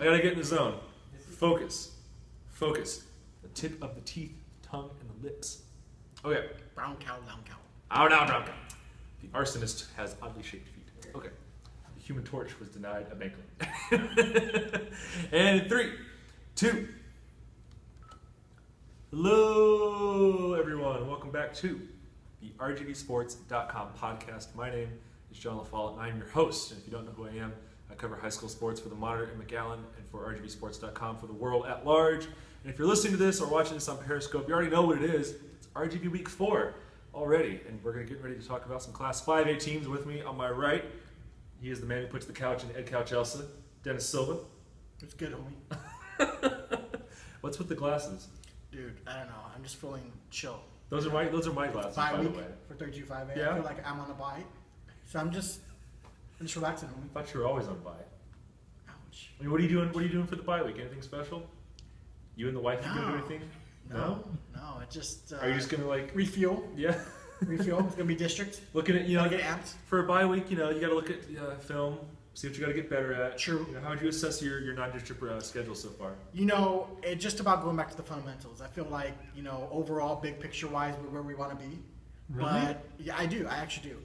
I gotta get in the zone. Focus. Focus. The tip of the teeth, tongue, and the lips. Okay. Brown cow, brown cow. Oh, now brown cow. The arsonist has oddly shaped feet. Okay. The Human Torch was denied a bank. And 3, 2. Hello, everyone. Welcome back to the RGVSports.com podcast. My name is Jon LaFollette, and I'm your host. And if you don't know who I am, I cover high school sports for the Monitor in McAllen and for RGVSports.com for the world at large. And if you're listening to this or watching this on Periscope, you already know what it is. It's RGV Week 4 already, and we're going to get ready to talk about some Class 5A teams. With me on my right, he is the man who puts the couch in the Ed Couch Elsa, Dennis Silva. It's good, homie. What's with the glasses? Dude, I don't know. I'm just feeling chill. Those are my glasses, by the way. For 32.5A. Yeah? I feel like I'm on a bye. So I'm just relaxing, homie. I thought you were always on bye. Ouch. I mean, what are you doing for the bye week? Anything special? You and the wife gonna do anything? No, it just... Are you just gonna refuel? Yeah. Refuel. It's gonna be district. Looking at, get amped. For a bye week, you gotta look at film, see what you gotta get better at. True. How would you assess your non-district schedule so far? It's just about going back to the fundamentals. I feel like, overall, big picture-wise, we're where we want to be. Really? But, yeah, I do. I actually do.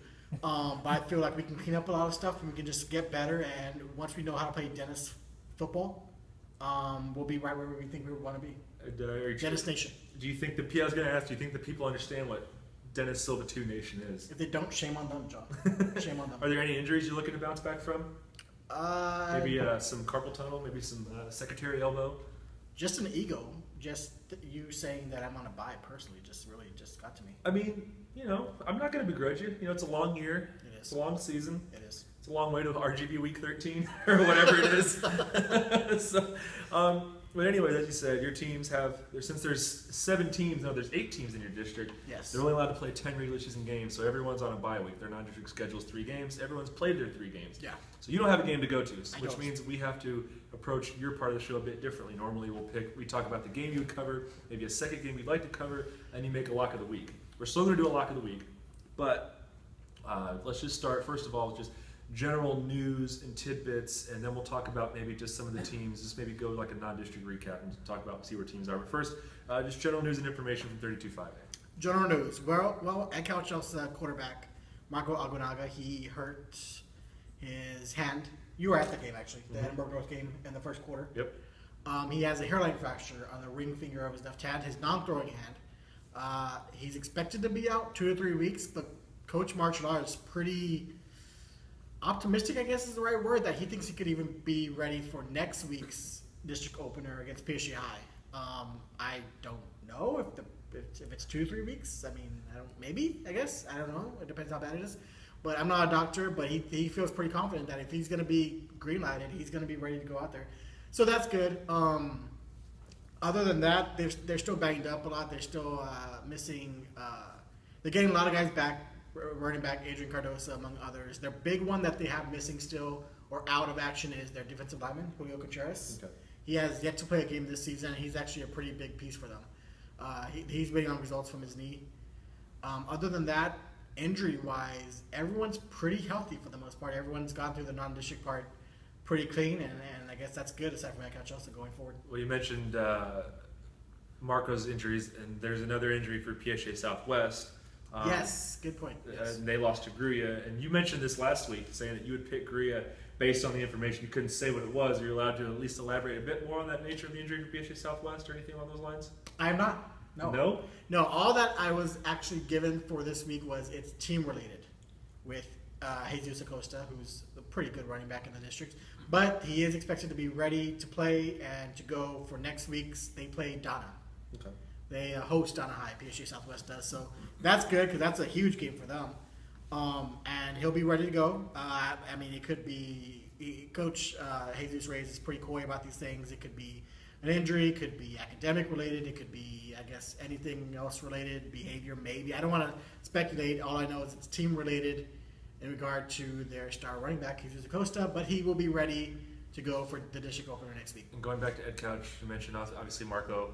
But I feel like we can clean up a lot of stuff and we can just get better. And once we know how to play Dennis football, we'll be right where we think we want to be. Dennis Nation. Do you think I was going to ask, do you think the people understand what Dennis Silva 2 Nation is? If they don't, shame on them, John. Shame on them. Are there any injuries you're looking to bounce back from? Maybe some carpal tunnel, maybe some secretary elbow? Just an ego. Just you saying that I'm on a bye personally just got to me. I mean, I'm not going to begrudge you. It's a long year. It is. It's a long season. It is. It's a long way to RGV Week 13 or whatever it is. But anyway, as you said, your teams since there's 7 teams, no, there's 8 teams in your district. Yes. They're only allowed to play 10 regular season games, so everyone's on a bye week. Their non-district schedule's 3 games. Everyone's played their 3 games. Yeah. So you don't have a game to go to, which means we have to approach your part of the show a bit differently. Normally we talk about the game you would cover, maybe a second game you'd like to cover, and you make a lock of the week. We're still going to do a lock of the week, but let's just start, first of all, with just general news and tidbits, and then we'll talk about maybe just some of the teams, just maybe go like a non-district recap and talk about see where teams are. But first, just general news and information from 32.5A. General news. Well, Ed Couch Elsa quarterback Marco Aguirre, he hurt his hand. You were at the game, actually, the Edinburgh North game in the first quarter. Yep. He has a hairline fracture on the ring finger of his left hand, his non-throwing hand. He's expected to be out 2 to 3 weeks, but Coach Marshall is pretty optimistic, I guess is the right word, that he thinks he could even be ready for next week's district opener against PSA High. I don't know if it's 2 to 3 weeks. I mean, I guess. I don't know. It depends how bad it is. But I'm not a doctor, but he feels pretty confident that if he's going to be green-lighted, he's going to be ready to go out there. So that's good. Other than that, they're still banged up a lot. They're still missing. They're getting a lot of guys back. Running back Adrian Cardosa, among others. Their big one that they have missing still or out of action is their defensive lineman, Julio Contreras. Okay. He has yet to play a game this season. He's actually a pretty big piece for them. He's waiting on results from his knee. Other than that, injury-wise, everyone's pretty healthy for the most part. Everyone's gone through the non-district part pretty clean, and I guess that's good aside from Ed Chelsea going forward. Well, you mentioned Marco's injuries, and there's another injury for PSA Southwest. Yes, good point. Yes. And they lost to Gruya. And you mentioned this last week, saying that you would pick Gruya based on the information. You couldn't say what it was. Are you allowed to at least elaborate a bit more on that nature of the injury for PSA Southwest or anything along those lines? I am not. No. No? No, all that I was actually given for this week was it's team-related with Jesus Acosta, who's a pretty good running back in the district. But he is expected to be ready to play and to go for next week's. They play Donna. Okay. They host Donna High, PSA Southwest does. So that's good because that's a huge game for them. And he'll be ready to go. I mean, it could be Coach Jesus Reyes is pretty coy about these things. It could be an injury, it could be academic related, it could be, I guess, anything else related, behavior maybe. I don't want to speculate. All I know is it's team related in regard to their star running back, Jesus Acosta, but he will be ready to go for the district opener next week. And going back to Ed Couch, you mentioned obviously Marco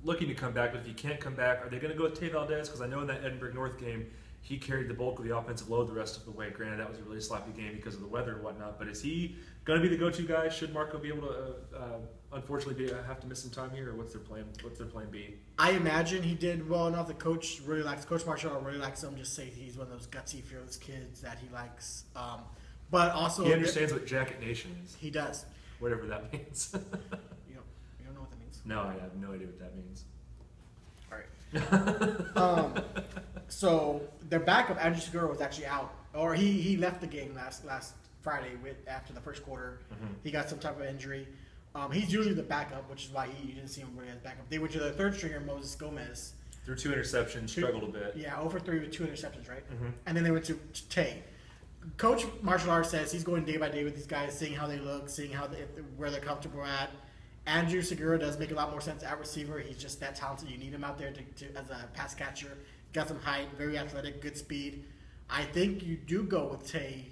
looking to come back, but if he can't come back, are they going to go with Tay Valdez? Because I know in that Edinburgh North game, he carried the bulk of the offensive load the rest of the way. Granted, that was a really sloppy game because of the weather and whatnot, but is he going to be the go-to guy? Should Marco be able to, unfortunately, have to miss some time here, or what's their plan? What's their plan B? I imagine he did well enough. The coach Marshall really likes him. Just say he's one of those gutsy, fearless kids that he likes. But also, he understands what Jacket Nation is. He does. Whatever that means. You don't know what that means? No, I have no idea what that means. All right. So their backup, Andrew Segura, was actually out, or he left the game last Friday after the first quarter. Mm-hmm. He got some type of injury. He's usually the backup, which is why you didn't see him really as backup. They went to the third stringer, Moses Gomez. Threw 2 interceptions, struggled a bit. Yeah, 0 for 3 with 2 interceptions, right? Mm-hmm. And then they went to Tay. Coach Marshall R says he's going day by day with these guys, seeing how they look, seeing where they're comfortable at. Andrew Segura does make a lot more sense at receiver. He's just that talented. You need him out there as a pass catcher. Got some height, very athletic, good speed. I think you do go with Tay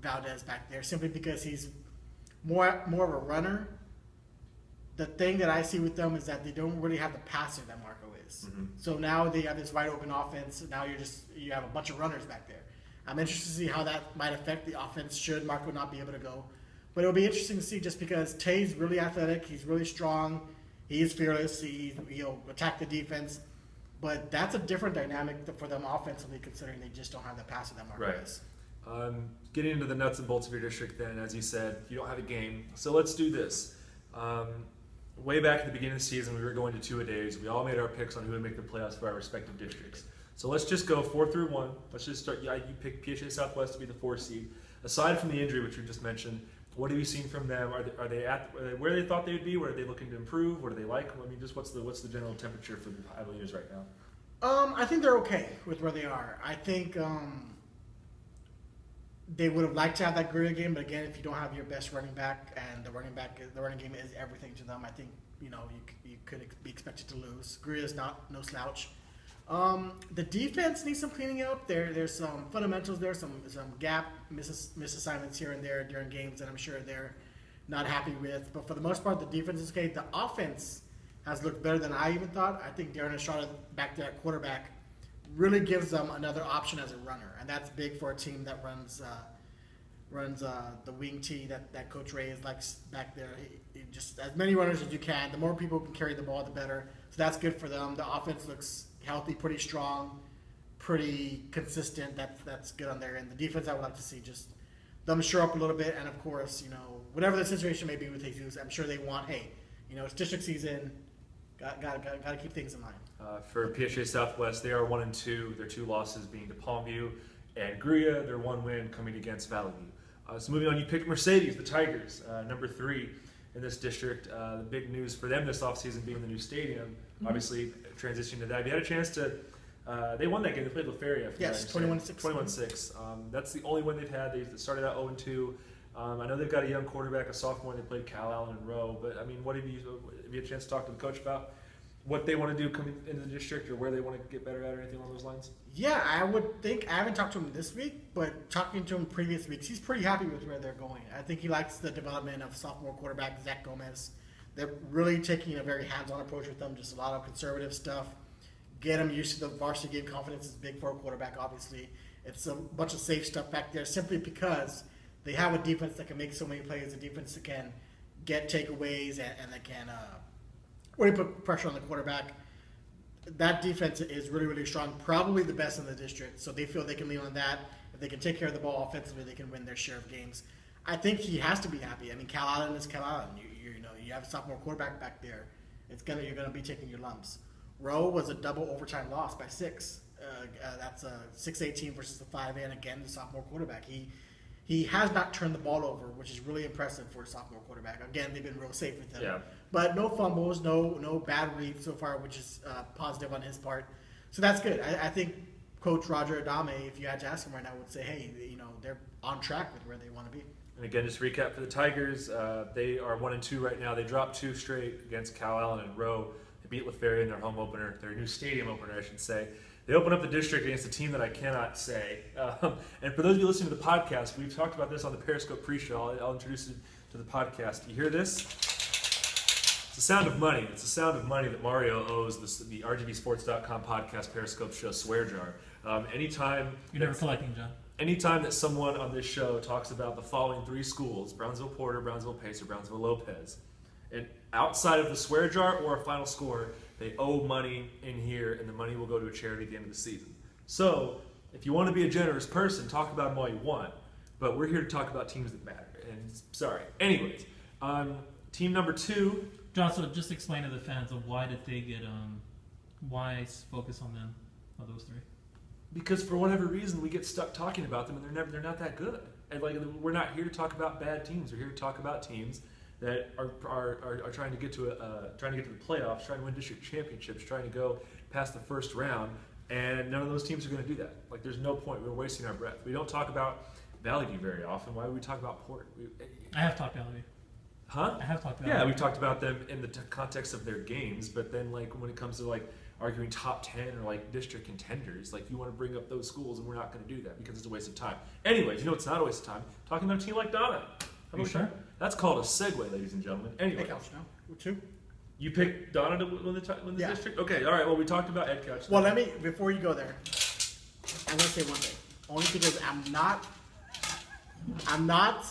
Valdez back there simply because he's more of a runner. The thing that I see with them is that they don't really have the passer that Marco is. Mm-hmm. So now they have this wide open offense. Now you have a bunch of runners back there. I'm interested to see how that might affect the offense should Marco not be able to go. But it'll be interesting to see just because Tay's really athletic, he's really strong, he's fearless, he'll attack the defense. But that's a different dynamic for them offensively, considering they just don't have the passer that Marco is. Getting into the nuts and bolts of your district then, as you said, you don't have a game. So let's do this. Way back at the beginning of the season, we were going to 2-a-days. We all made our picks on who would make the playoffs for our respective districts. So let's just go 4 through 1. Let's just start. You picked PHA Southwest to be the 4 seed. Aside from the injury, which we just mentioned, what have you seen from them? Are they at where they thought they would be? Where are they looking to improve? What do they like? I mean, just what's the general temperature for the Javelinas right now? I think they're okay with where they are. I think they would have liked to have that Guerrilla game, but again, if you don't have your best running back, and the running game is everything to them, I think you could be expected to lose. Guerrilla's no slouch. The defense needs some cleaning up. There's some fundamentals there, some gap misassignments here and there during games that I'm sure they're not happy with. But for the most part, the defense is okay. The offense has looked better than I even thought. I think Darren Estrada back there at quarterback really gives them another option as a runner, and that's big for a team that runs the wing tee that Coach Ray likes back there. He just as many runners as you can. The more people can carry the ball, the better. So that's good for them. The offense looks healthy, pretty strong, pretty consistent. That's good on their end. The defense, I would like to see just them shore up a little bit, and of course, whatever the situation may be with Jesus, I'm sure they want, it's district season. Got to keep things in mind. For PHA Southwest, they are 1-2. Their 2 losses being to Palmview and Gruya. Their 1 win coming against Valley View. So moving on, you picked Mercedes, the Tigers, number 3 in this district. The big news for them this offseason being the new stadium. Mm-hmm. Obviously, transitioning to that. Have you had a chance to? They won that game. They played LaFollette. Yes, 21-6. 21-6. That's the only win they've had. They started out 0-2. I know they've got a young quarterback, a sophomore. They played Cal Allen and Rowe. But I mean, have you had a chance to talk to the coach about what they want to do coming into the district, or where they want to get better at, or anything along those lines? Yeah, I would think. I haven't talked to him this week, but talking to him previous weeks, he's pretty happy with where they're going. I think he likes the development of sophomore quarterback Zach Gomez. They're really taking a very hands-on approach with them, just a lot of conservative stuff. Get him used to the varsity game. Confidence is big for a quarterback, obviously. It's a bunch of safe stuff back there simply because they have a defense that can make so many plays, a defense that can get takeaways and that can really put pressure on the quarterback. That defense is really, really strong, probably the best in the district, so they feel they can lean on that. If they can take care of the ball offensively, they can win their share of games. I think he has to be happy. I mean, Cal Allen is Cal Allen. You have a sophomore quarterback back there. You're gonna be taking your lumps. Rowe was a double overtime loss by 6. That's a 6A team versus the 5A, and again, the sophomore quarterback. He has not turned the ball over, which is really impressive for a sophomore quarterback. Again, they've been real safe with him. Yeah. But no fumbles, no bad reads so far, which is positive on his part. So that's good. I think Coach Roger Adame, if you had to ask him right now, would say, hey, they're on track with where they want to be. And again, just to recap for the Tigers, they are 1-2 right now. They dropped 2 straight against Cal Allen and Rowe. They beat LaFollette in their home opener, their new stadium opener, I should say. They open up the district against a team that I cannot say. And for those of you listening to the podcast, we've talked about this on the Periscope pre-show. I'll introduce you to the podcast. You hear this? It's the sound of money. It's the sound of money that Mario owes the RGVSports.com podcast Periscope show Swear Jar. Anytime you're never collecting, John. Anytime that someone on this show talks about the following three schools, Brownsville Porter, Brownsville Pacer, Brownsville Lopez, and outside of the swear jar or a final score, they owe money in here, and the money will go to a charity at the end of the season. So, if you want to be a generous person, talk about them all you want, but we're here to talk about teams that matter. And sorry. Anyways, team number 2. John, so just explain to the fans of why did they get, why focus on them, of those three? Because for whatever reason, we get stuck talking about them, and they're not that good. And we're not here to talk about bad teams. We're here to talk about teams that are trying to get to the playoffs, trying to win district championships, trying to go past the first round. And none of those teams are going to do that. There's no point. We're wasting our breath. We don't talk about Valley View very often. Why would we talk about Port? I have talked Valley View. Huh? I have talked about. Yeah, we've talked about them in the context of their games, but then when it comes to arguing top 10 or district contenders, you want to bring up those schools, and we're not going to do that because it's a waste of time. Anyways, it's not a waste of time talking about a team like Donna. Are you sure? That's called a segue, ladies and gentlemen. Anyway, Ed Couch now. 2. You picked Donna to win the Yeah. district? Okay, all right. Well, we talked about Ed Couch. Well, before you go there, I'm going to say one thing. Only because I'm not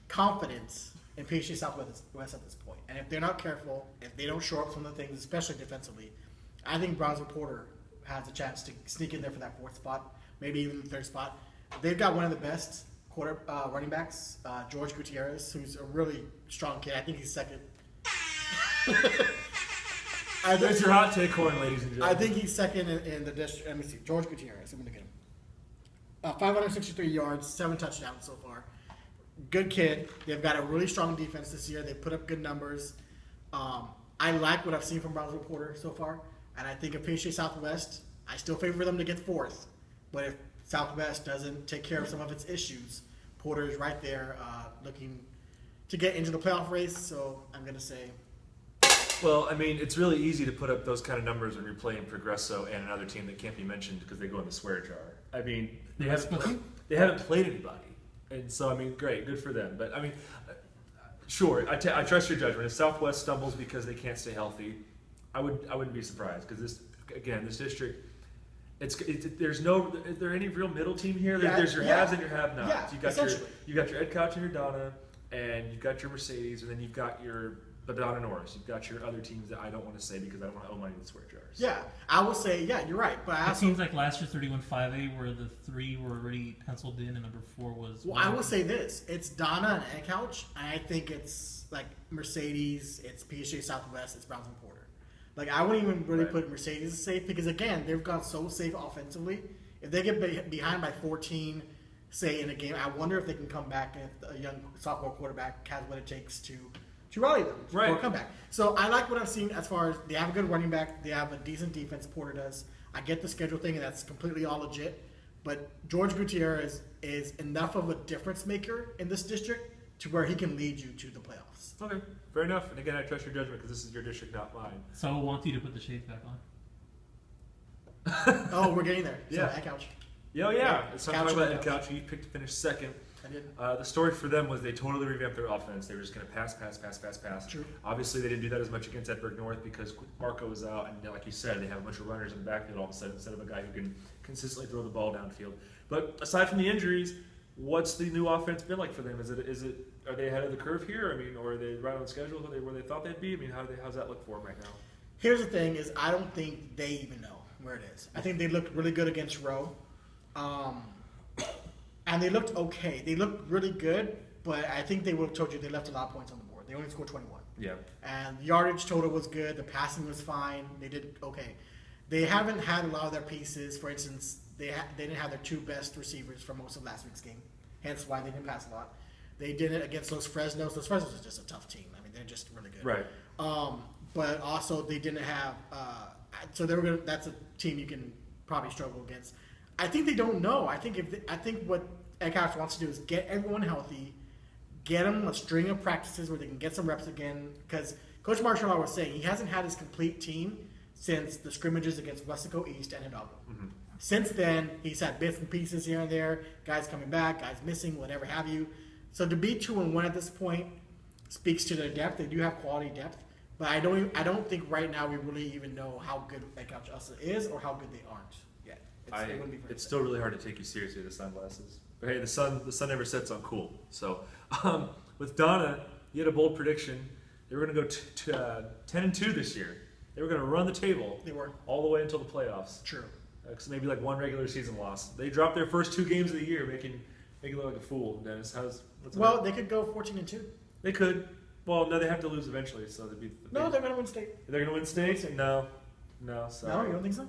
confident in PHA Southwest at this point. And if they're not careful, if they don't shore up some of the things, especially defensively, I think Brownsville Porter has a chance to sneak in there for that 4th spot, maybe even the 3rd spot. They've got one of the best running backs, George Gutierrez, who's a really strong kid. I think he's second. There's your hot take horn, ladies and gentlemen. I think he's second in the district. Let me see. George Gutierrez. I'm going to get him. 563 yards, 7 touchdowns so far. Good kid. They've got a really strong defense this year. They put up good numbers. I like what I've seen from Brownsville Porter so far. And I think if PHA Southwest, I still favor them to get 4th. But if Southwest doesn't take care of some of its issues, Porter is right there looking to get into the playoff race. So I'm going to say. Well, it's really easy to put up those kind of numbers when you're playing Progresso and another team that can't be mentioned because they go in the swear jar. They haven't played anybody. And so, great, good for them. But, sure, I trust your judgment. If Southwest stumbles because they can't stay healthy, I wouldn't be surprised because this district, is there any real middle team here? There's your haves and your have-nots. Yeah, you got your Ed Couch and your Donna, and you've got your Mercedes, and then you've got the Donna Norris. You've got your other teams that I don't want to say because I don't want to owe money to the swear jars. Yeah, I will say, you're right. But it seems like last year's 31-5A where the 3 were already penciled in and number 4 was. Well, I will say this: it's Donna and Ed Couch. And I think it's Mercedes, it's PHA Southwest, it's Brownsville Porter. I wouldn't even really put Mercedes as safe because again, they've gone so safe offensively. If they get behind by 14, say in a game, I wonder if they can come back and if a young sophomore quarterback has what it takes to rally them for a comeback. So I like what I've seen as far as they have a good running back, they have a decent defense. Porter does. I get the schedule thing, and that's completely all legit. But George Gutierrez is enough of a difference maker in this district to where he can lead you to the playoffs. Okay, fair enough. And again, I trust your judgment because this is your district, not mine. So I want you to put the shades back on. Oh, we're getting there. So, yeah. Ed Couch. Yeah. So I'm talking about Ed Couch. He picked to finish second. I did. The story for them was they totally revamped their offense. They were just going to pass. True. Obviously, they didn't do that as much against Edinburgh North because Marco was out, and like you said, they have a bunch of runners in the backfield all of a sudden instead of a guy who can consistently throw the ball downfield. But aside from the injuries, what's the new offense been like for them? Are they ahead of the curve here? Or are they right on schedule where they thought they'd be? How's that look for them right now? Here's the thing: is I don't think they even know where it is. I think they looked really good against Roe. And they looked okay. They looked really good, but I think they would have told you they left a lot of points on the board. They only scored 21. Yeah. And the yardage total was good. The passing was fine. They did okay. They haven't had a lot of their pieces. For instance, they didn't have their 2 best receivers for most of last week's game, hence why they didn't pass a lot. They did it against Los Fresnos. Los Fresnos is just a tough team. They're just really good. Right. But also they didn't have. So that's a team you can probably struggle against. I think they don't know. I think what Ed Couch wants to do is get everyone healthy, get them a string of practices where they can get some reps again. Because Coach Marshall was saying he hasn't had his complete team since the scrimmages against Westaco East and Hidalgo. Mm-hmm. Since then, he's had bits and pieces here and there, guys coming back, guys missing, whatever have you. So to be 2-1 at this point speaks to their depth. They do have quality depth, but I don't think right now we really even know how good Ed Couch is or how good they aren't yet. It wouldn't be for It's still really hard to take you seriously with the sunglasses. But hey, the sun never sets on cool. So with Donna, you had a bold prediction. They were going to go 10-2 this year. They were going to run the table. They were all the way until the playoffs. True. So maybe like one regular season loss. They dropped their first 2 games of the year, making it look like a fool. Dennis, they could go 14-2. They could. Well, no, they have to lose eventually, so they'd be. No, they're going to win state. They're going to win state? No, sorry. No, you don't think so?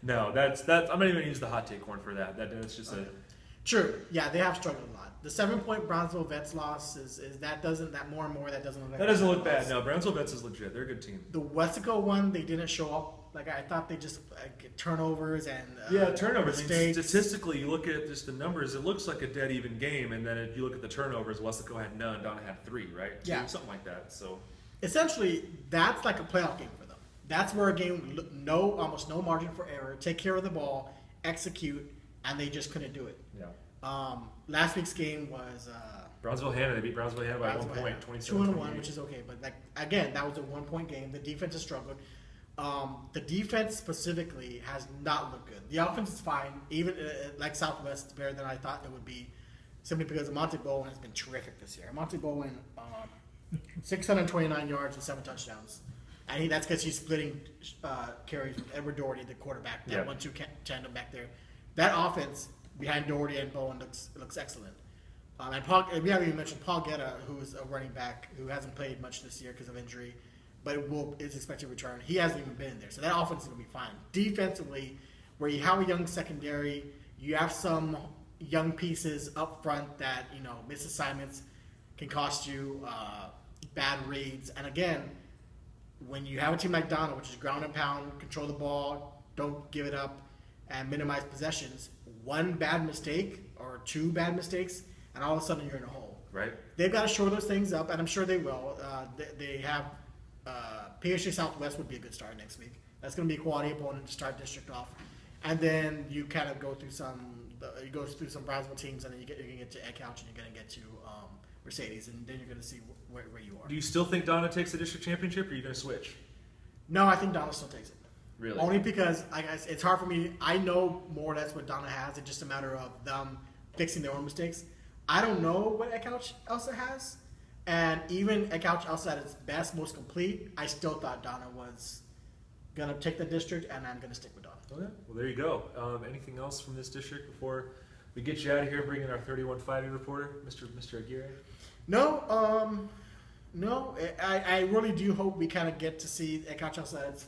No, that's. I'm not even going to use the hot take horn for that. That's just a. True. Yeah, they have struggled a lot. The 7-point Brownsville Vets loss is that doesn't look like that doesn't look bad. No, Brownsville Vets is legit. They're a good team. The Westico one, they didn't show up. Like I thought they just get turnovers and turnovers. Mistakes. Statistically, you look at just the numbers. It looks like a dead even game, and then if you look at the turnovers, Westico had none, Donna had 3, right? Yeah, something like that. So essentially, that's like a playoff game for them. That's where a game almost no margin for error. Take care of the ball, execute, and they just couldn't do it. Yeah. Last week's game was Brownsville Hanna. They beat Brownsville Hanna by 1 point, 2-1, which is okay. But like again, that was a 1-point game. The defense has struggled. The defense specifically has not looked good. The offense is fine, even like Southwest, it's better than I thought it would be, simply because Monty Bowen has been terrific this year. Monty Bowen, 629 yards and 7 touchdowns, and that's because he's splitting carries with Edward Doherty, the quarterback. That 1-2 tandem back there. That offense behind Doherty and Bowen looks excellent. And we haven't even mentioned Paul Guetta, who's a running back who hasn't played much this year because of injury, but is expected to return. He hasn't even been in there, so that offense is going to be fine. Defensively, where you have a young secondary, you have some young pieces up front that miss assignments can cost you bad reads. And again, when you have a team like Donna, which is ground and pound, control the ball, don't give it up, and minimize possessions, one bad mistake or 2 bad mistakes, and all of a sudden you're in a hole. Right. They've got to shore those things up, and I'm sure they will. They have PSA Southwest would be a good start next week. That's going to be a quality opponent to start district off, and then you kind of go through some Brownsville teams, and then you're going to get to Egg Couch, and you're going to get to Mercedes, and then you're going to see where you are. Do you still think Donna takes the district championship, or are you going to switch? No, I think Donna still takes it. Really? Only because it's hard for me. I know more or less what Donna has. It's just a matter of them fixing their own mistakes. I don't know what Egg Couch Elsa has. And even Egg Couch Elsa at its best, most complete, I still thought Donna was going to take the district, and I'm going to stick with Donna. Okay. Well, there you go. Anything else from this district before we get you out of here and bring in our 31-5 reporter, Mr. Aguirre? No. I really do hope we kind of get to see Egg Couch Elsa at its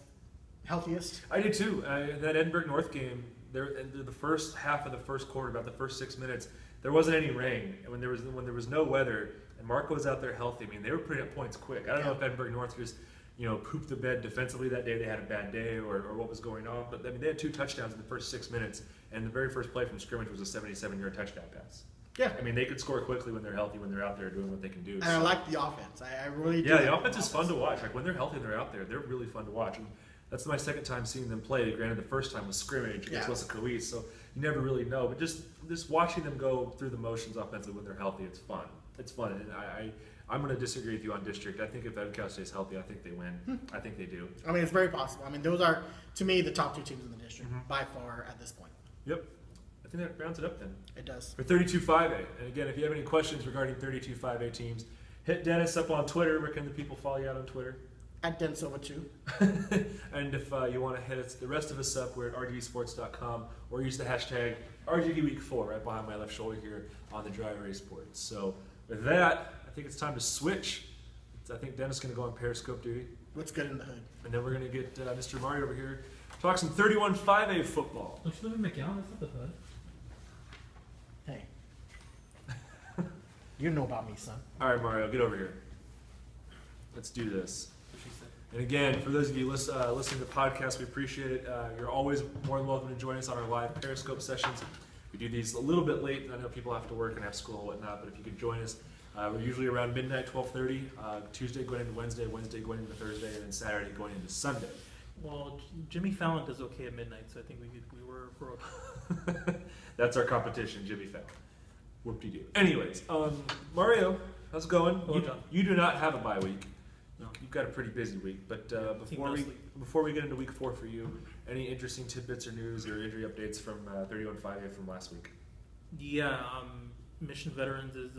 healthiest. I do too. That Edinburgh North game, the first half of the first quarter, about the first 6 minutes, there wasn't any rain, and when there was no weather, and Marco was out there healthy. I mean, they were putting up points quick. I don't know if Edinburgh North just pooped the bed defensively that day. They had a bad day, or what was going on. But I mean, they had 2 touchdowns in the first 6 minutes, and the very first play from scrimmage was a 77-yard touchdown pass. Yeah. I mean, they could score quickly when they're healthy, when they're out there doing what they can do. And I like the offense. I really do. Yeah, the offense is fun to watch. Like when they're healthy and they're out there, they're really fun to watch. And that's my second time seeing them play. Granted, the first time was scrimmage against Wesco East, so you never really know. But just watching them go through the motions offensively when they're healthy, it's fun. It's fun. And I'm going to disagree with you on district. I think if Edcow stays healthy, I think they win. I think they do. I mean, it's very possible. I mean, those are, to me, the top 2 teams in the district by far at this point. Yep. I think that rounds it up then. It does. For 32-5A. And again, if you have any questions regarding 32-5A teams, hit Dennis up on Twitter. Where can the people follow you out on Twitter? At Den Silva 2. And if you want to hit the rest of us up, we're at RGVSports.com, or use the hashtag RGVWeek4 right behind my left shoulder here on the Dry Erase board. So with that, I think it's time to switch. I think Dennis is going to go on Periscope duty. What's good in the hood? And then we're going to get Mr. Mario over here to talk some 31-5A football. Don't you live in McAllen? That's not the hood. Hey. You know about me, son. All right, Mario, get over here. Let's do this. And again, for those of you listening to the podcast, we appreciate it. You're always more than welcome to join us on our live Periscope sessions. We do these a little bit late, and I know people have to work and have school and whatnot, but if you could join us, we're usually around midnight, 12:30, Tuesday going into Wednesday going into Thursday, and then Saturday going into Sunday. Well, Jimmy Fallon does okay at midnight, so I think we're okay. That's our competition, Jimmy Fallon. Whoop-de-doo. Anyways, Mario, how's it going? Hello, John. You do not have a bye week. No. you've got a pretty busy week. But Team no sleep. before we get into week 4 for you, any interesting tidbits or news or injury updates from 31-5A from last week? Yeah, Mission Veterans is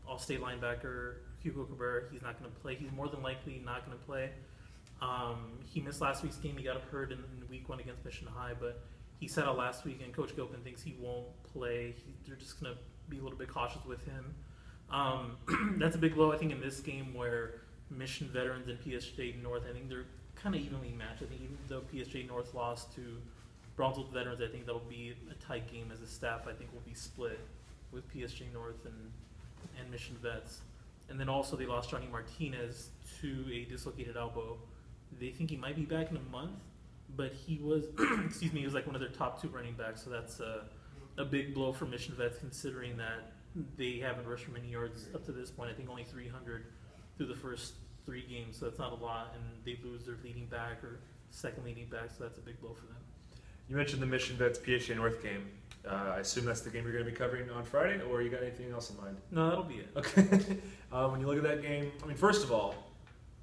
All-State linebacker Hugo Cabrera. He's not going to play. He's more than likely not going to play. He missed last week's game. He got hurt in week 1 against Mission High, but he sat out last week, and Coach Gilpin thinks he won't play. They're just going to be a little bit cautious with him. That's a big blow, I think, in this game where Mission Veterans and PSG North, I think they're kind of evenly matched. I think even though PSG North lost to Bronzeville Veterans, I think that'll be a tight game as a staff. I think will be split with PSG North and Mission Vets. And then also they lost Johnny Martinez to a dislocated elbow. They think he might be back in a month, but he was, he was like one of their top 2 running backs. So that's a big blow for Mission Vets, considering that they haven't rushed for many yards up to this point. I think only 300 through the first 3 games, so that's not a lot. And they lose their leading back or second leading back, so that's a big blow for them. You mentioned the Mission Vets PHA North game. I assume that's the game you're going to be covering on Friday, or you got anything else in mind? No, that'll be it. Okay. When you look at that game, I mean, first of all,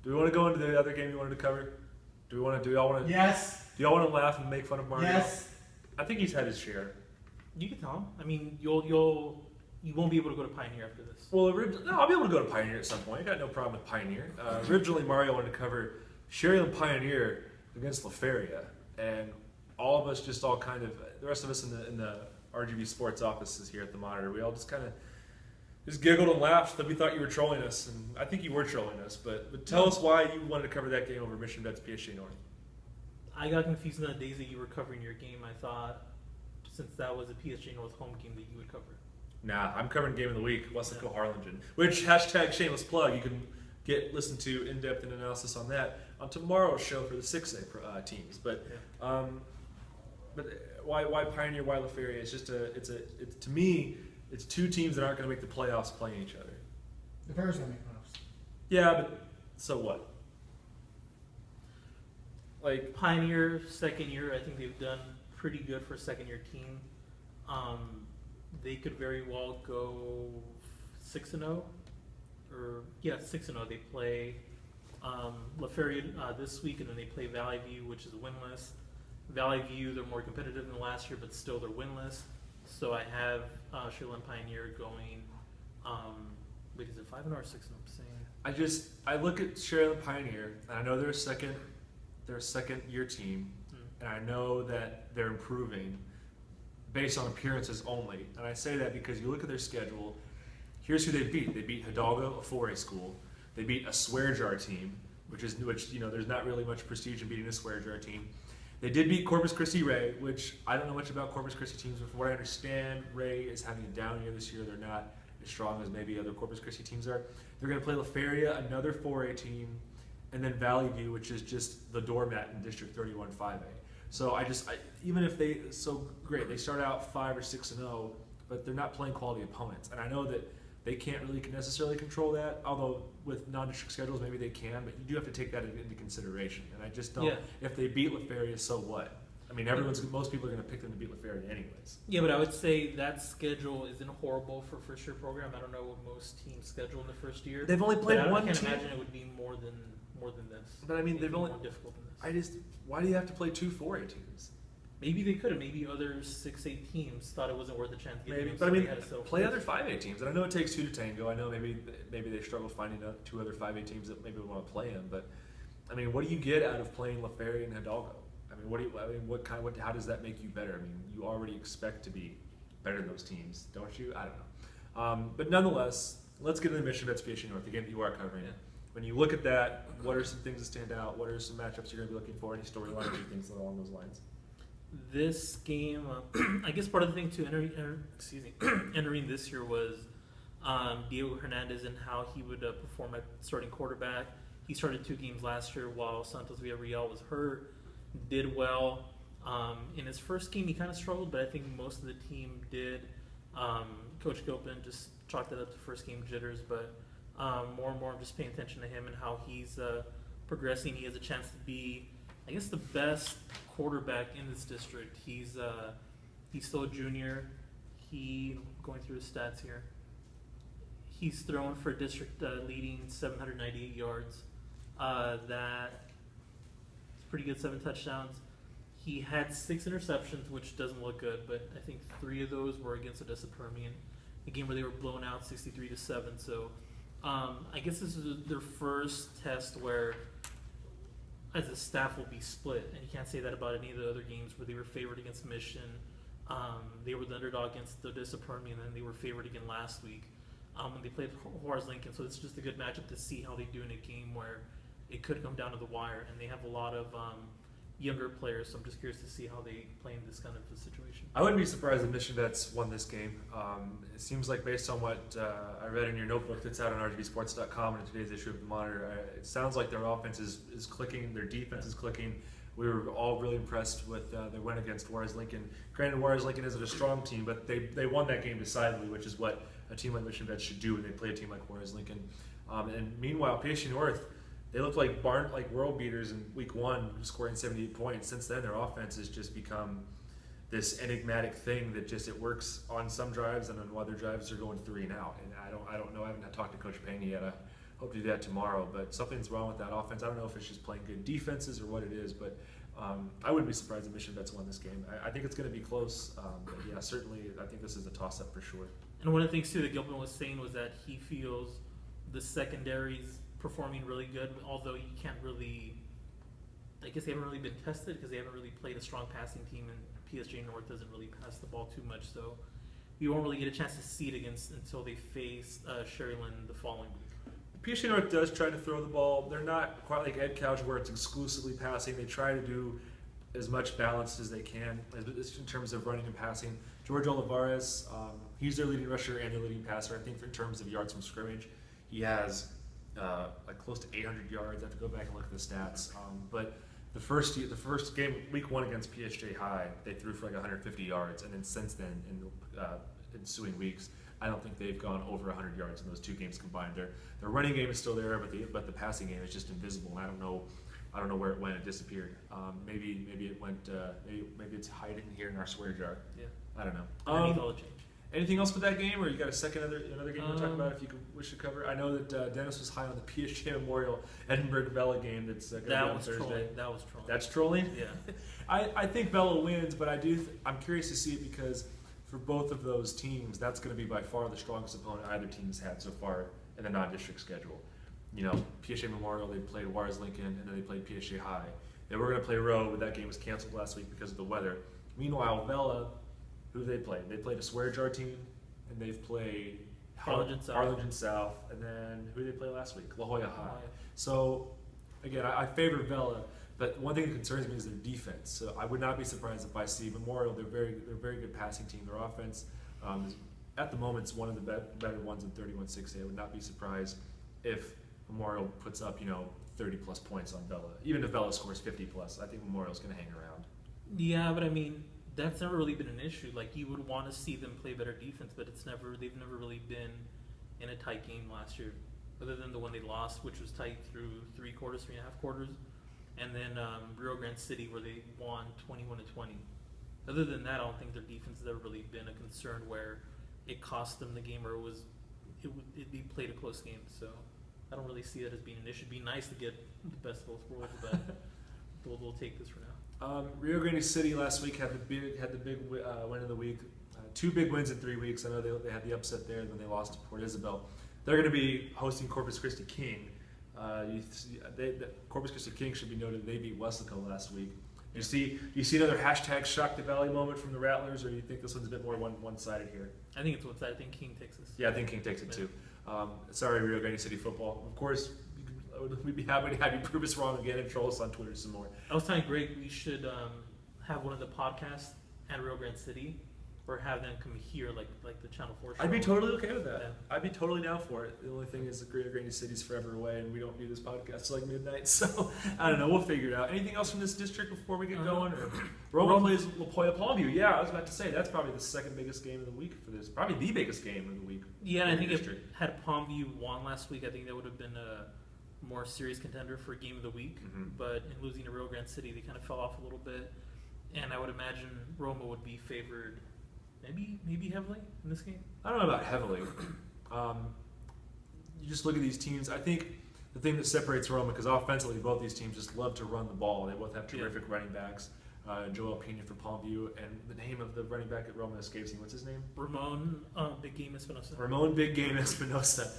do we want to go into the other game you wanted to cover? Do y'all want to? Yes. Do y'all want to laugh and make fun of Mario? Yes. I think he's had his share. You can tell him. I mean, you won't be able to go to Pioneer after this. Well, no, I'll be able to go to Pioneer at some point. I got no problem with Pioneer. Originally, Mario wanted to cover Sherryland Pioneer against LaFeria, and all of us just all kind of, the rest of us in the RGV Sports offices here at the Monitor, we all just kind of just giggled and laughed that we thought you were trolling us, and I think you were trolling us. But tell us why you wanted to cover that game over Mission Vets PSG North. I got confused on the days that you were covering your game. I thought, since that was a PSG North home game, that you would cover it. Nah, I'm covering Game of the Week, Wesleyan Harlingen, which hashtag shameless plug. You can listen to in-depth analysis on that on tomorrow's show for the 6A teams. But why Pioneer? Why LaFeria? It's just to me, it's 2 teams that aren't going to make the playoffs playing each other. The Bears going to make playoffs. Yeah, but so what? Like Pioneer second year, I think they've done pretty good for a second-year team. They could very well go 6-0, or 6-0. They play LaFeria this week, and then they play Valley View, which is winless. Valley View, they're more competitive than last year, but still they're winless. So I have Sherland Pioneer going. Wait, is it 5-0 or 6-0? I'm saying. I look at Sherland Pioneer, and I know they're a second-year team, and I know that they're improving based on appearances only. And I say that because you look at their schedule. Here's who they beat. They beat Hidalgo, a 4A school. They beat a swear jar team, which there's not really much prestige in beating a swear jar team. They did beat Corpus Christi Ray, which I don't know much about Corpus Christi teams, but from what I understand, Ray is having a down year this year. They're not as strong as maybe other Corpus Christi teams are. They're going to play LaFeria, another 4A team, and then Valley View, which is just the doormat in District 31 5A. So even if great, they start out 5 or 6-0, but they're not playing quality opponents. And I know that they can't really necessarily control that, although with non-district schedules maybe they can, but you do have to take that into consideration. And I just don't. Yeah. If they beat LaFeria, so what? I mean, most people are going to pick them to beat LaFeria anyways. Yeah, but I would say that schedule isn't horrible for a first-year program. I don't know what most teams schedule in the first year. They've only played one team. I can't imagine it would be more than this. But I mean, they've only more difficult than this. Why do you have to play 2 4A teams? Maybe they could have. Maybe other 6A teams thought it wasn't worth a chance. Maybe, but I mean, play other 5A teams. And I know it takes 2 to tango. I know maybe they struggle finding 2 other 5A teams that maybe would want to play them. But I mean, what do you get out of playing LaFeria and Hidalgo? I mean, how does that make you better? I mean, you already expect to be better than those teams, don't you? I don't know. But nonetheless, let's get into the Mission Vets PSG North, the game that you are covering. Yeah. When you look at that, what are some things that stand out? What are some matchups you're going to be looking for? Any storylines or things along those lines? This game, I guess part of the thing to entering this year was Diego Hernandez and how he would perform at starting quarterback. He started 2 games last year while Santos Villarreal was hurt. Did well. In his first game, he kind of struggled, but I think most of the team did. Coach Gilpin just chalked it up to first game jitters, but more and more I'm just paying attention to him and how he's progressing. He has a chance to be, I guess, the best quarterback in this district. He's still a junior. Going through his stats here. He's thrown for district leading 798 yards. That's pretty good, 7 touchdowns. He had 6 interceptions, which doesn't look good, but I think 3 of those were against Odessa Permian, a game where they were blown out 63-7. So I guess this is their first test where, as a staff, will be split, and you can't say that about any of the other games where they were favored against Mission. They were the underdog against Odessa Permian, and they were favored again last week when they played Horace Lincoln. So it's just a good matchup to see how they do in a game where it could come down to the wire, and they have a lot of younger players, so I'm just curious to see how they play in this kind of a situation. I wouldn't be surprised if Mission Vets won this game. It seems like, based on what I read in your notebook that's out on RGVSports.com and in today's issue of the Monitor, it sounds like their offense is clicking, their defense is clicking. We were all really impressed with their win against Juarez Lincoln. Granted, Juarez Lincoln isn't a strong team, but they won that game decidedly, which is what a team like Mission Vets should do when they play a team like Juarez Lincoln. And meanwhile, PSU North, they looked like world beaters in week 1, scoring 78 points. Since then, their offense has just become this enigmatic thing that just, it works on some drives, and on other drives they're going 3 and out. And I don't know. I haven't talked to Coach Payne yet. I hope to do that tomorrow. But something's wrong with that offense. I don't know if it's just playing good defenses or what it is. But I wouldn't be surprised if Mission Vets won this game. I think it's going to be close. But yeah, certainly, I think this is a toss-up for sure. And one of the things too that Gilpin was saying was that he feels the secondaries performing really good, although you can't really, I guess they haven't really been tested because they haven't really played a strong passing team, and PSG North doesn't really pass the ball too much, so you won't really get a chance to see it against until they face Sherryland the following week. PSG North does try to throw the ball. They're not quite like Ed Couch where it's exclusively passing. They try to do as much balance as they can in terms of running and passing. George Olivares, he's their leading rusher and their leading passer. I think in terms of yards from scrimmage, he has like close to 800 yards. I have to go back and look at the stats. But the first game, week 1 against PSJ High, they threw for like 150 yards, and then since then, in ensuing weeks, I don't think they've gone over 100 yards in those 2 games combined. Their running game is still there, but the passing game is just invisible. And I don't know where it went. It disappeared. Maybe it went. Maybe it's hiding here in our swear jar. Yeah, I don't know. Underneath all the change. Anything else with that game, or you got another game to talk about if you wish to cover? I know that Dennis was high on the PSG Memorial Edinburgh Vela game that's going to be on Thursday. Trolling. That was trolling. That's trolling? Yeah. I think Vela wins, but I'm curious to see it because for both of those teams, that's going to be by far the strongest opponent either team's had so far in the non-district schedule. You know, PSG Memorial, they played Juarez Lincoln, and then they played PSG High. They were going to play Roe, but that game was canceled last week because of the weather. Meanwhile, Vela, who they played? They played a swear jar team, and they've played Harlingen South, and then who did they play last week? La Jolla High. So, again, I favor Vela, but one thing that concerns me is their defense. So I would not be surprised if I see Memorial. They're a very good passing team. Their offense, is, at the moment, is one of the better ones in 31-6A. I would not be surprised if Memorial puts up 30-plus points on Vela. Even if Vela scores 50-plus, I think Memorial's going to hang around. Yeah, but I mean, that's never really been an issue. Like, you would want to see them play better defense, but they've never really been in a tight game last year, other than the one they lost, which was tight through 3 quarters, 3.5 quarters, and then Rio Grande City, where they won 21-20. Other than that, I don't think their defense has ever really been a concern where it cost them the game or it'd be played a close game. So I don't really see that as being an issue. It'd be nice to get the best of both worlds, but we'll take this for now. Rio Grande City last week had the big win of the week. 2 big wins in 3 weeks. I know they had the upset there when they lost to Port Isabel. They're going to be hosting Corpus Christi King. Corpus Christi King should be noted. They beat Weslaco last week. You see another hashtag Shock the Valley moment from the Rattlers, or do you think this one's a bit more one-sided here? I think it's one-sided. I think King takes this. Yeah, I think King takes it too. Sorry, Rio Grande City football. Of course, we'd be happy to have you prove us wrong again and troll us on Twitter some more. I was telling Greg we should have one of the podcasts at Rio Grande City, or have them come here, like the Channel 4 show. I'd be totally okay with that. Yeah. I'd be totally down for it. The only thing is the Rio Grande City's forever away, and we don't do this podcast till like midnight. So I don't know. We'll figure it out. Anything else from this district before we get going? Or Roma plays La Palmview. Yeah, I was about to say that's probably the second biggest game of the week for this. Probably the biggest game of the week. Yeah, and I think if had Palmview won last week, I think that would have been a more serious contender for game of the week. Mm-hmm. But in losing to Rio Grande City, they kind of fell off a little bit, and I would imagine Roma would be favored. Maybe heavily in this game. I don't know about heavily. you just look at these teams. I think the thing that separates Roma, because offensively both these teams just love to run the ball. They both have terrific running backs. Joel Pena for Palmview, and the name of the running back at Roma escapes me. What's his name? Ramon Big Game Espinosa. Ramon Big Game Espinosa.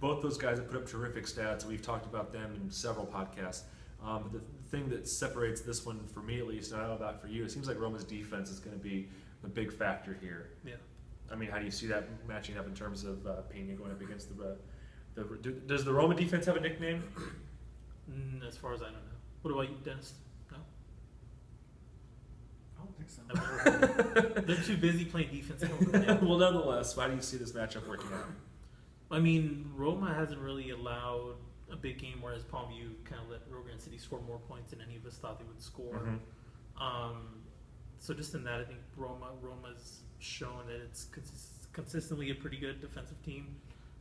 Both those guys have put up terrific stats. We've talked about them in several podcasts. The thing that separates this one, for me at least, and I don't know about for you, it seems like Roma's defense is going to be the big factor here. Yeah. I mean, how do you see that matching up in terms of Pena going up against does the Roma defense have a nickname? As far as I don't know. What about you, Dennis? No? I don't think so. They're too busy playing defense. Well, nonetheless, why do you see this matchup working out? I mean, Roma hasn't really allowed a big game, whereas Palmview kind of let Rio Grande City score more points than any of us thought they would score. Mm-hmm. So just in that, I think Roma's shown that it's consistently a pretty good defensive team.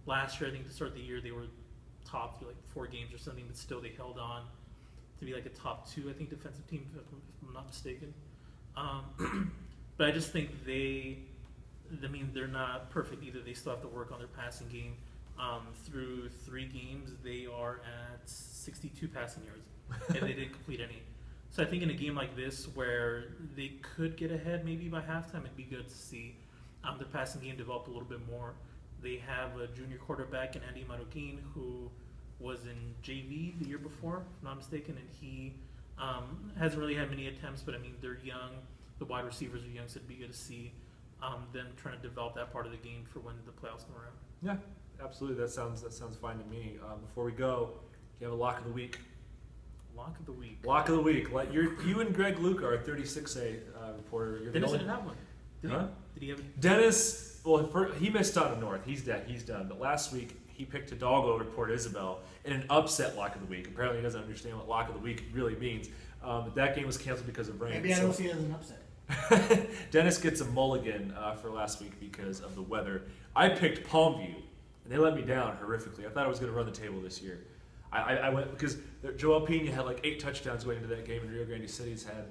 Last year, I think to start the year, they were top through like 4 games or something, but still they held on to be like a top 2, I think, defensive team, if I'm not mistaken. But I just think they're not perfect either. They still have to work on their passing game. Through 3 games, they are at 62 passing yards, and they didn't complete any. So I think in a game like this, where they could get ahead maybe by halftime, it'd be good to see their passing game develop a little bit more. They have a junior quarterback in Andy Marroquin, who was in JV the year before, if I'm not mistaken, and he hasn't really had many attempts, but I mean, they're young. The wide receivers are young, so it'd be good to see them trying to develop that part of the game for when the playoffs come around. Yeah, absolutely. That sounds fine to me. Before we go, you have a lock of the week. Lock of the week. Lock of the week. Like you and Greg Luke are 36A reporter. You're Dennis the didn't have one. Did he have it? Dennis, well, he missed out on North. He's dead. He's done. But last week, he picked Hidalgo over Port Isabel in an upset lock of the week. Apparently, he doesn't understand what lock of the week really means. But that game was canceled because of rain. Maybe I don't see it as an upset. Dennis gets a mulligan for last week because of the weather. I picked Palmview, and they let me down horrifically. I thought I was going to run the table this year. I went because Joel Pena had like 8 touchdowns going into that game, and Rio Grande City's had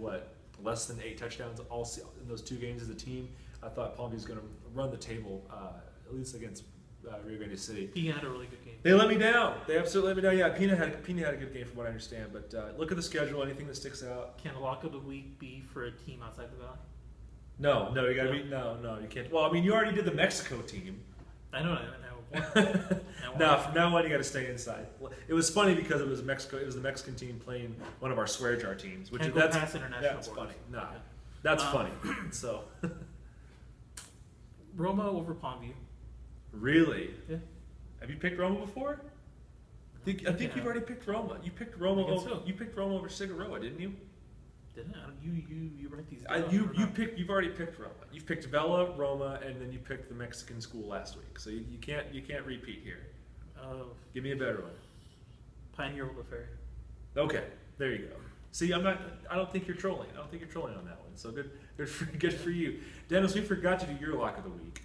less than 8 touchdowns all in those 2 games as a team. I thought Palmview was going to run the table at least against Rio Grande City. Pena had a really good game. They let me down. They absolutely let me down. Yeah, Pena had a good game from what I understand. But look at the schedule. Anything that sticks out? Can a lock of the week be for a team outside the Valley? No, you got to be no, you can't. Well, I mean, you already did the Mexico team. I know. No, from now on you got to stay inside. It was funny because it was Mexico. It was the Mexican team playing one of our swear jar teams, which Can't that's go past international that's borders. funny. No, Yeah. that's funny. So, Roma over Palmview. really, Yeah. have you picked Roma before? I think you've already picked Roma. You picked Roma. You picked Roma over Figueroa, didn't you? Didn't I? You write these down. You've already picked Roma. You've picked Vela, Roma, and then you picked the Mexican school last week. So you can't repeat here. Give me a better one. Pioneer over Ferry. Okay, there you go. See, I don't think you're trolling. I don't think you're trolling on that one. So good for you, Dennis. We forgot to do your lock of the week.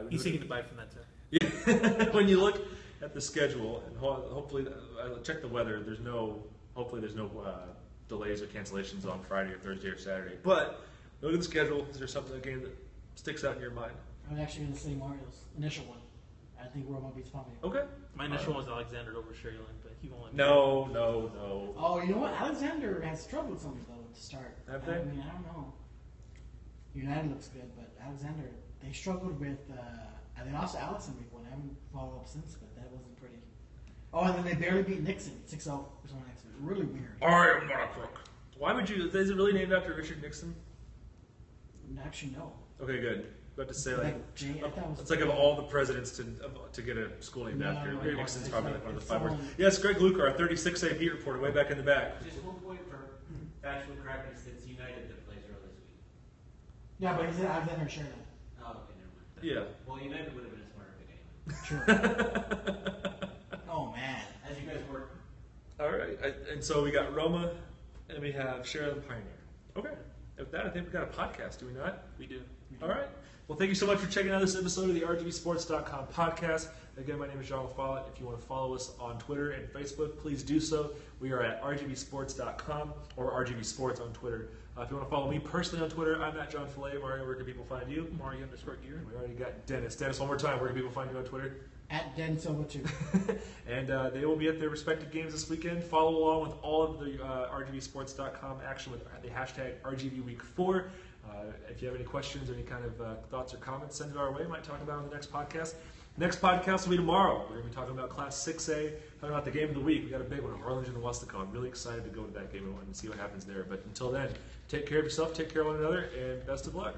He's taking the bite from that too. Yeah. When you look at the schedule, and hopefully check the weather. Hopefully there's no delays or cancellations on Friday or Thursday or Saturday. But look at the schedule. Is there something, a game that sticks out in your mind? I'm actually going to say Mario's initial one. I think Roma beats Palmview. Okay. My initial one was Alexander over Sherryland, but he won't let me. No. Oh, you know what? Alexander has struggled with something, though, to start. Have they? I mean, I don't know. United looks good, but Alexander, they struggled with, and they lost to Alice in week 1. I haven't followed up since, but that wasn't pretty. Oh, and then they barely beat Nixon, 6-0 or something next week. Really weird. I am not a crook. Why would you? Is it really named after Richard Nixon? Actually, no. Okay, good. About to say it's like of all the presidents to get a school named after. Nixon's probably like one of the 5 worst. Yes, Greg Luke, our 36A beat reporter, way back in the back. Just 1 point for factual correctness. It's United that plays Earl this week. Yeah, but he said Alexander and Sherryland. Oh, okay, never mind. Yeah. Well, United would have been a smarter pick anyway. Sure. Oh, man. As you guys work. All right, and so we got Roma, and we have Sheridan Pioneer. Okay, with that, I think we got a podcast, do we not? We do. All right. Well, thank you so much for checking out this episode of the RGVSports.com podcast. Again, my name is Jon LaFollette. If you want to follow us on Twitter and Facebook, please do so. We are at RGVSports.com or RGVSports on Twitter. If you want to follow me personally on Twitter, I'm at Jon Filet. Mario, where can people find you? Mario _Gear. We already got Dennis. Dennis, one more time, where can people find you on Twitter? At Den Silva 2. And they will be at their respective games this weekend. Follow along with all of the RGVSports.com action with the hashtag RGV Week 4. If you have any questions or any kind of thoughts or comments, send it our way. Might talk about it on the next podcast. Next podcast will be tomorrow. We're going to be talking about Class 6A, talking about the game of the week. We got a big one, Harlingen and Westaco. I'm really excited to go to that game and see what happens there. But until then, take care of yourself, take care of one another, and best of luck.